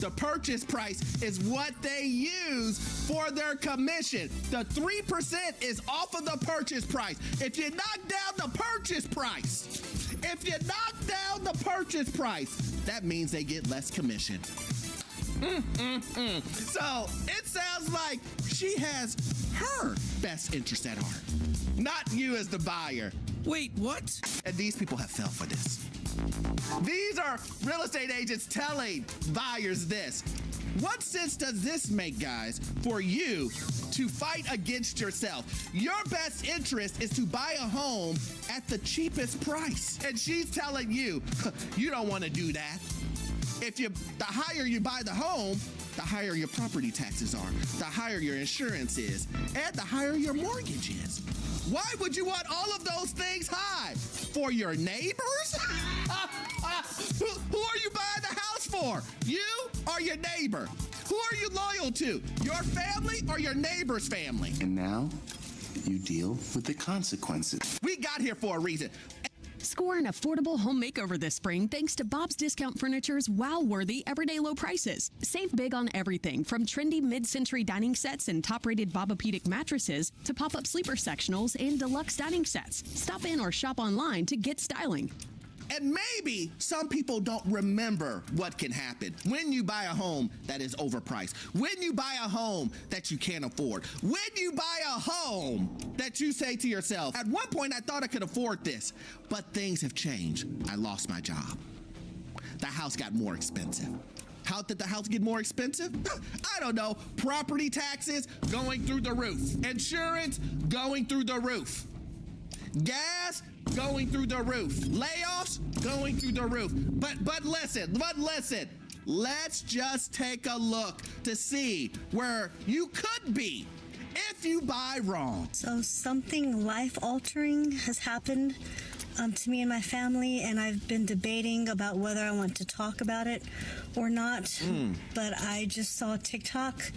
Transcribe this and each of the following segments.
The purchase price is what they use for their commission. The 3% is off of the purchase price. If you knock down the purchase price, that means they get less commission. So it sounds like she has her best interest at heart, not you as the buyer. Wait, what? And these people have fell for this. These are real estate agents telling buyers this. What sense does this make, guys, for you to fight against yourself? Your best interest is to buy a home at the cheapest price. And she's telling you, you don't want to do that. The higher you buy the home, the higher your property taxes are, the higher your insurance is, and the higher your mortgage is. Why would you want all of those things high? For your neighbors? Who are you buying the house for? You or your neighbor? Who are you loyal to? Your family or your neighbor's family? And now you deal with the consequences. We got here for a reason. Score an affordable home makeover this spring thanks to Bob's Discount Furniture's wow-worthy everyday low prices. Save big on everything from trendy mid-century dining sets and top-rated Bobapedic mattresses to pop-up sleeper sectionals and deluxe dining sets. Stop in or shop online to get styling. And maybe some people don't remember what can happen when you buy a home that is overpriced, when you buy a home that you can't afford, when you buy a home that you say to yourself, at one point I thought I could afford this, but things have changed. I lost my job. The house got more expensive. How did the house get more expensive? I don't know. Property taxes going through the roof. Insurance going through the roof. Gas going through the roof. Layoffs going through the roof. But listen. Let's just take a look to see where you could be if you buy wrong. So something life-altering has happened to me and my family, and I've been debating about whether I want to talk about it or not. But I just saw a TikTok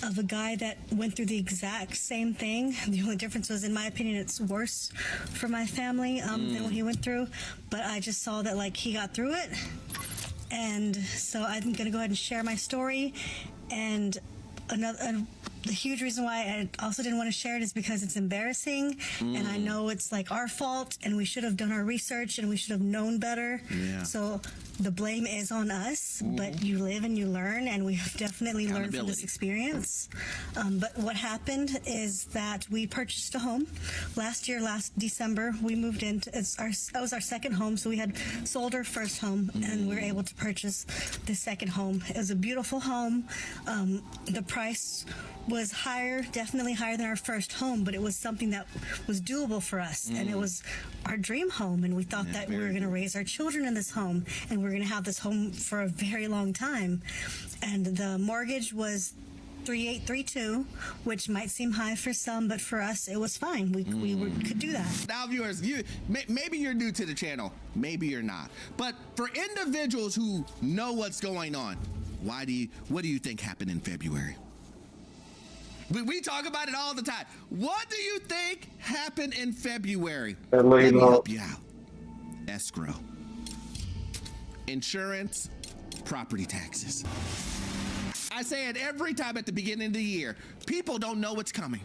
of a guy that went through the exact same thing. The only difference was, in my opinion, it's worse for my family than what he went through. But I just saw that, like, he got through it. And so I'm going to go ahead and share my story. And the huge reason why I also didn't want to share it is because it's embarrassing, and I know it's like our fault, and we should have done our research, and we should have known better. Yeah. So the blame is on us, but you live and you learn, and we have definitely learned from this experience. But what happened is that we purchased a home last December. We moved into that was our second home, so we had sold our first home, and we were able to purchase the second home. It was a beautiful home. The price was higher, definitely higher than our first home, but it was something that was doable for us, and it was our dream home, and we thought that we were going to raise our children in this home, and we were going to have this home for a very long time. And the mortgage was 3832, which might seem high for some, but for us it was fine. We could do that. Now, viewers, maybe you're new to the channel, maybe you're not, but for individuals who know what's going on, what do you think happened in February? We talk about it all the time. What do you think happened in February? Let me help you out. Escrow, insurance, property taxes. I say it every time at the beginning of the year. People don't know what's coming,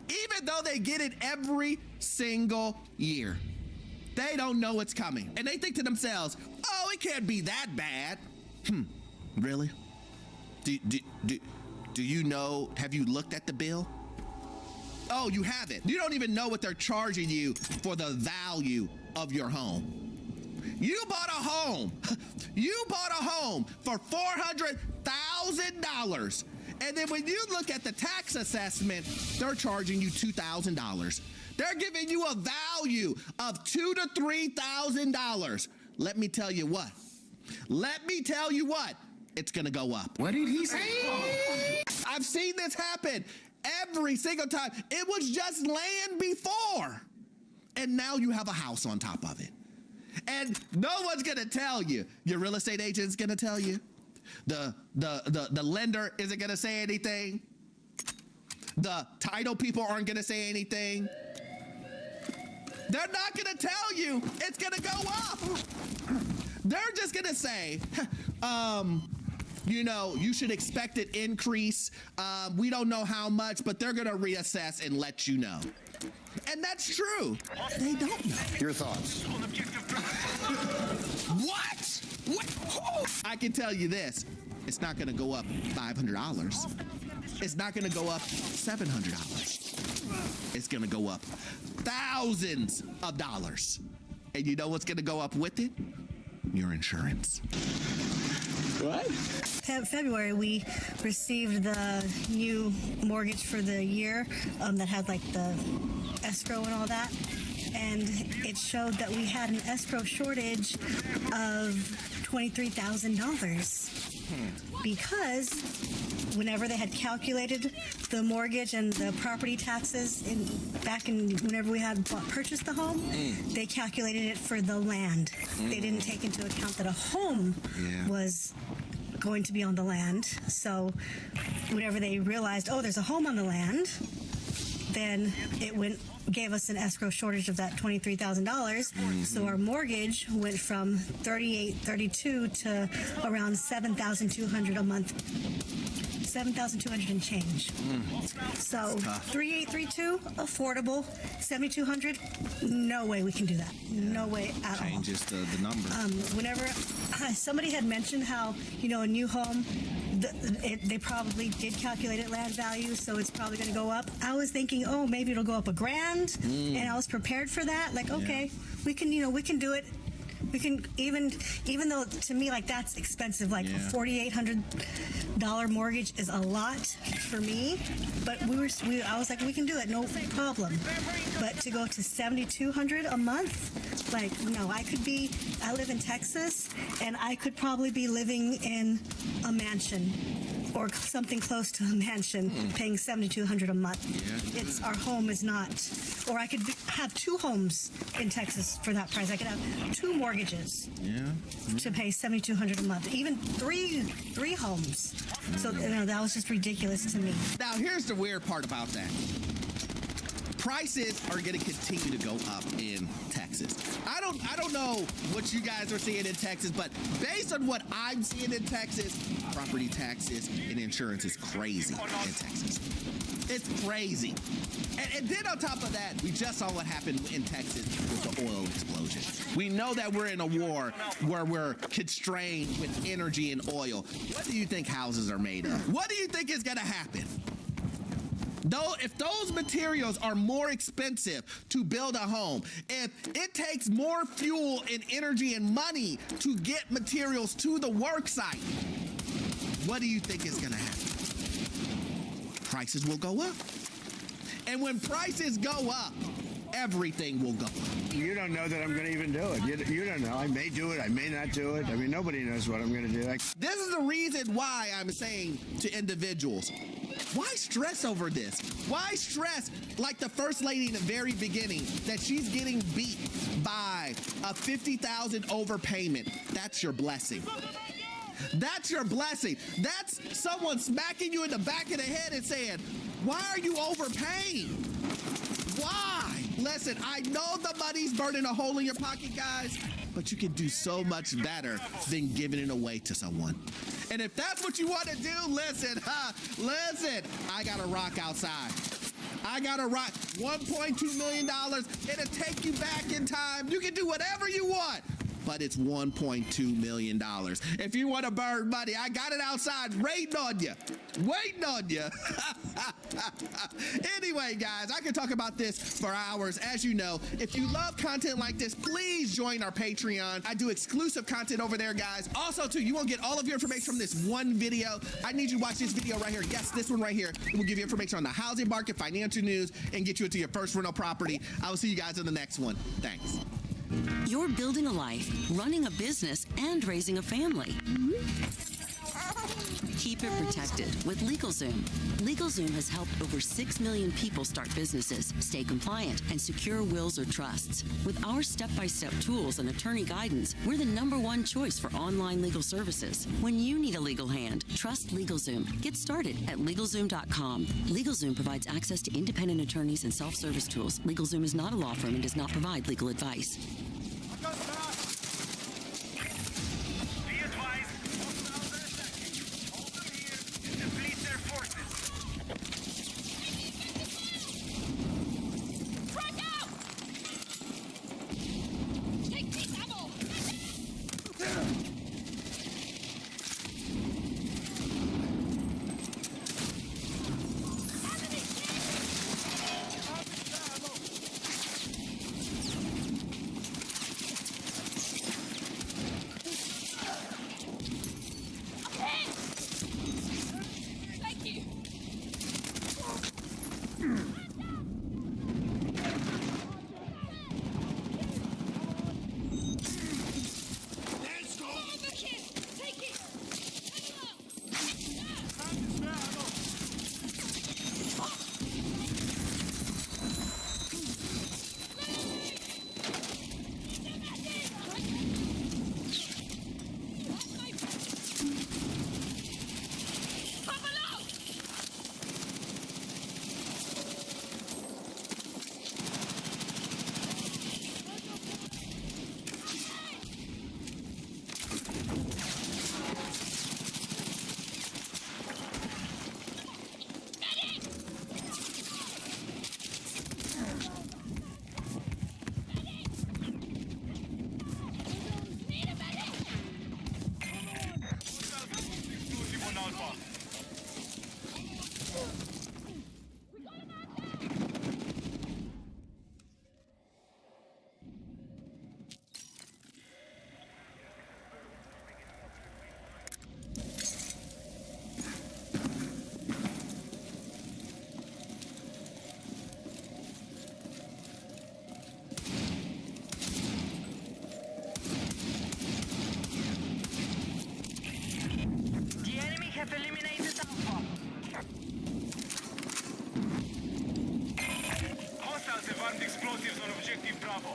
even though they get it every single year. They don't know what's coming, and they think to themselves, "Oh, it can't be that bad." Really? Do you know, have you looked at the bill? Oh, you haven't. You don't even know what they're charging you for the value of your home. You bought a home. You bought a home for $400,000. And then when you look at the tax assessment, they're charging you $2,000. They're giving you a value of $2,000 to $3,000. Let me tell you what. It's gonna go up. What did he say? I've seen this happen every single time. It was just land before, and now you have a house on top of it. And no one's gonna tell you. Your real estate agent's gonna tell you. The lender isn't gonna say anything. The title people aren't gonna say anything. They're not gonna tell you it's gonna go up. They're just gonna say, you know, you should expect an increase. We don't know how much, but they're going to reassess and let you know. And that's true. They don't know. Your thoughts? What? I can tell you this. It's not going to go up $500. It's not going to go up $700. It's going to go up thousands of dollars. And you know what's going to go up with it? Your insurance. What? February, we received the new mortgage for the year that had like the escrow and all that. And it showed that we had an escrow shortage of $23,000 because whenever they had calculated the mortgage and the property taxes back in whenever we had purchased the home, they calculated it for the land. They didn't take into account that a home was going to be on the land. So whenever they realized, oh, there's a home on the land, then it gave us an escrow shortage of that $23,000. So our mortgage went from $38,32 to around $7,200 a month. $7,200 and change. So 3832 affordable, 7,200. No way we can do that. No way at all. Changes the number. Whenever somebody had mentioned how, you know, a new home, they probably did calculate at land value, so it's probably going to go up. I was thinking, oh, maybe it'll go up $1,000, and I was prepared for that. Like, okay, we can do it. We can even though to me like that's expensive, like a $4,800 mortgage is a lot for me, but I was like, we can do it, no problem. But to go to $7,200 a month, like no, I live in Texas, and I could probably be living in a mansion or something close to a mansion, paying $7,200 a month. It's our home is not, or I could have two homes in Texas for that price. I could have two mortgages to pay $7,200 a month, even three homes. So you know, that was just ridiculous to me. Now here's the weird part about that. Prices are going to continue to go up in Texas. I don't know what you guys are seeing in Texas, but based on what I'm seeing in Texas, property taxes and insurance is crazy in Texas. It's crazy. And then on top of that, we just saw what happened in Texas with the oil explosion. We know that we're in a war where we're constrained with energy and oil. What do you think houses are made of? What do you think is going to happen? Though, if those materials are more expensive to build a home, if it takes more fuel and energy and money to get materials to the work site, what do you think is going to happen? Prices will go up. And when prices go up, everything will go up. You don't know that I'm going to even do it. You don't know. I may do it. I may not do it. I mean, nobody knows what I'm going to do. This is the reason why I'm saying to individuals, why stress over this? Why stress like the First Lady in the very beginning that she's getting beat by a $50,000 overpayment? That's your blessing. That's your blessing. That's someone smacking you in the back of the head and saying, why are you overpaying? Why? Listen, I know the money's burning a hole in your pocket, guys, but you can do so much better than giving it away to someone. And if that's what you want to do, listen, I got a rock outside. I got a rock. $1.2 million. It'll take you back in time. You can do whatever you want. But it's $1.2 million. If you want to burn money, I got it outside waiting on you. Waiting on you. Anyway, guys, I could talk about this for hours. As you know, if you love content like this, please join our Patreon. I do exclusive content over there, guys. Also, too, you won't get all of your information from this one video. I need you to watch this video right here. Yes, this one right here. It will give you information on the housing market, financial news, and get you into your first rental property. I will see you guys in the next one. Thanks. You're building a life, running a business, and raising a family. Keep it protected with LegalZoom. LegalZoom has helped over 6 million people start businesses, stay compliant, and secure wills or trusts. With our step-by-step tools and attorney guidance, we're the #1 choice for online legal services. When you need a legal hand, trust LegalZoom. Get started at LegalZoom.com. LegalZoom provides access to independent attorneys and self-service tools. LegalZoom is not a law firm and does not provide legal advice. The enemy have eliminated Alpha. Hostiles have armed explosives on objective Bravo.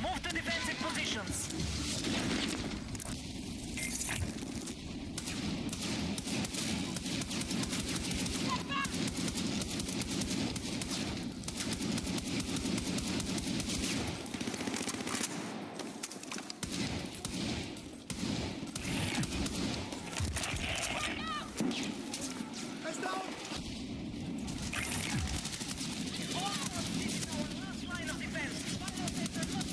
Move to defensive positions. This is our last line of defense. Final sector must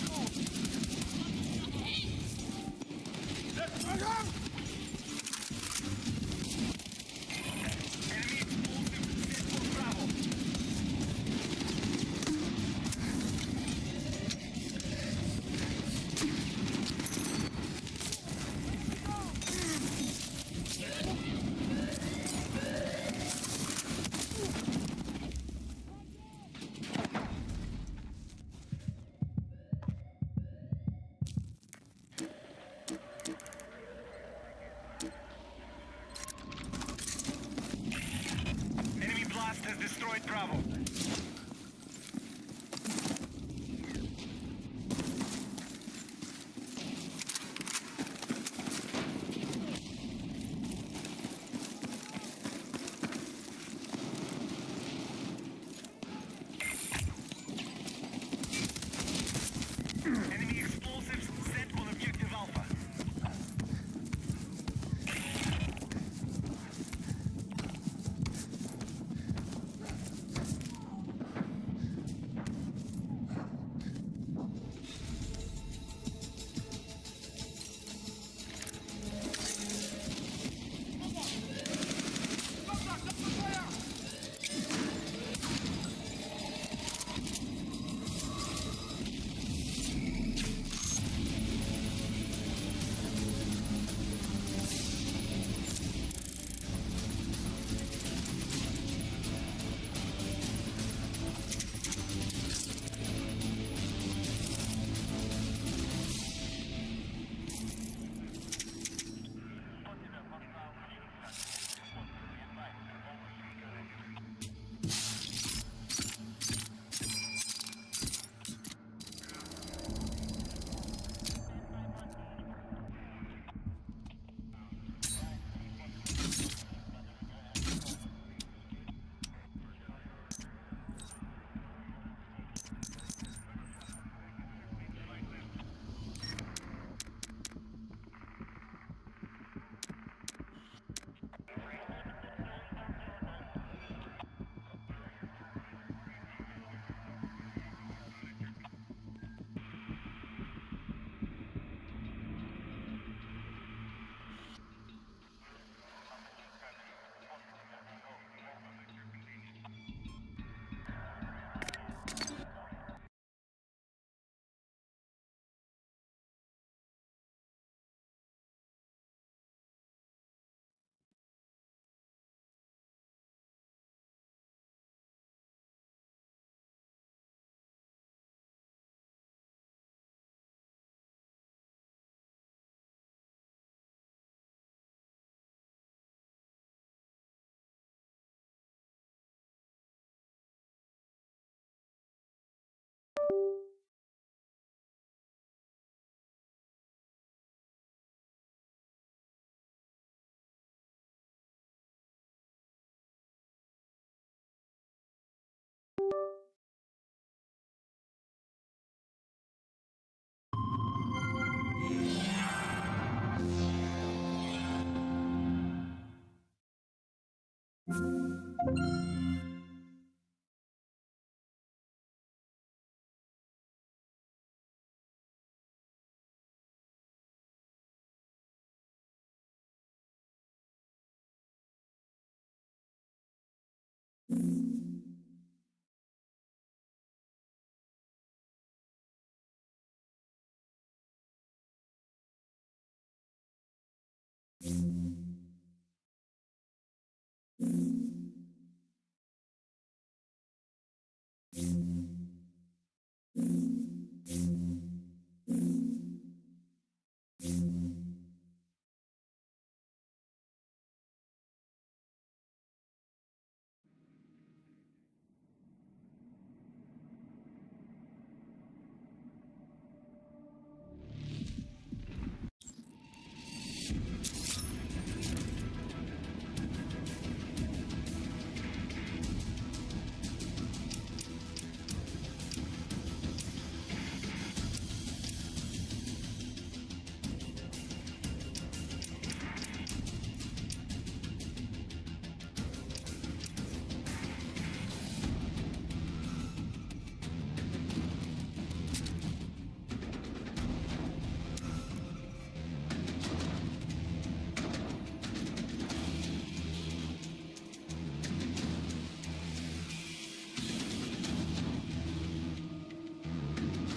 Enemy explosive set for Bravo. Enemy blast has destroyed Bravo. Enemy explosives set on objective Alpha.